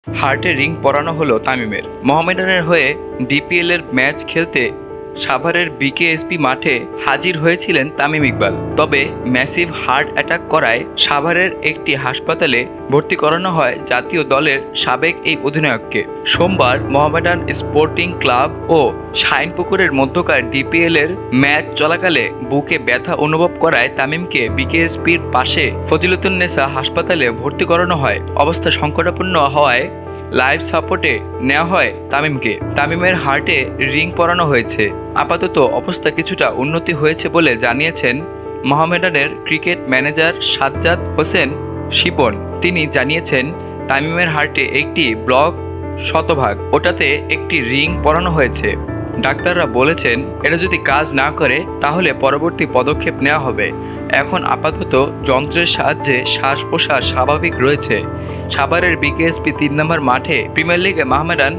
হার্টে রিং পরানো হলো তামিমের। মোহামেডানের হয়ে ডিপিএলের ম্যাচ খেলতে সাভারের বিকেএসপি মাঠে হাজির হয়েছিলেন তামিম ইকবাল। তবে ম্যাসিভ হার্ট অ্যাটাক করায় সাভারের একটি হাসপাতালে ভর্তি করানো হয় জাতীয় দলের সাবেক এই অধিনায়ককে। সোমবার মোহামেডান স্পোর্টিং ক্লাব ও শাইনপুকুরের মধ্যকার ডিপিএলের ম্যাচ চলাকালে বুকে ব্যথা অনুভব করায় তামিমকে বিকেএসপির পাশে ফজিলতুন্নেসা হাসপাতালে ভর্তি করানো হয়। অবস্থা সংকটাপন্ন হওয়ায় লাইফ সাপোর্টে নেওয়া হয় তামিমকে। তামিমের হার্টে রিং পরানো হয়েছে। আপাতত অবস্থা কিছুটা উন্নতি হয়েছে বলে জানিয়েছেন মোহামেডানের ক্রিকেট ম্যানেজার সাজ্জাদ হোসেন শিপন। তিনি জানিয়েছেন, তামিমের হার্টে একটি ব্লক শতভাগ, ওটাতে একটি রিং পরানো হয়েছে। ডাক্তাররা বলেছেন এটা যদি কাজ না করে তাহলে পরবর্তী পদক্ষেপ নেওয়া হবে। এখন আপাতত যন্ত্রের সাহায্যে শ্বাস প্রশ্বাস স্বাভাবিক রয়েছে। সাভারের বিকেএসপি ৩ নম্বর মাঠে প্রিমিয়ার লিগে মোহামেডান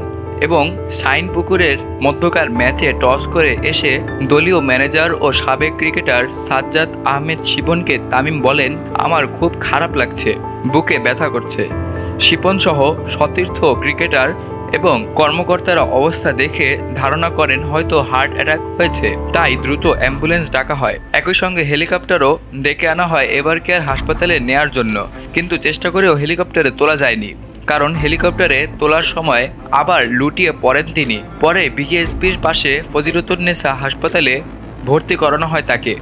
এবং শাইনপুকুরের মধ্যকার ম্যাচে টস করে এসে দলীয় ম্যানেজার ও সাবেক ক্রিকেটার সাজ্জাদ আহমেদ শিপনকে তামিম বলেন, আমার খুব খারাপ লাগছে, বুকে ব্যথা করছে। শিপন সহ সতীর্থ ক্রিকেটার এবং কর্মকর্তারা অবস্থা দেখে ধারণা করেন হয়তো হার্ট অ্যাটাক হয়েছে, তাই দ্রুত অ্যাম্বুলেন্স ডাকা হয়। একই সঙ্গে হেলিকপ্টারও ডেকে আনা হয় এভার কেয়ার হাসপাতালে নেয়ার জন্য, কিন্তু চেষ্টা করেও হেলিকপ্টারে তোলা যায়নি, কারণ হেলিকপ্টারে তোলার সময় আবার লুটিয়ে পড়েন তিনি। পরে বিকেএসপির পাশে ফজিলতুন্নেসা হাসপাতালে ভর্তি করানো হয় তাকে।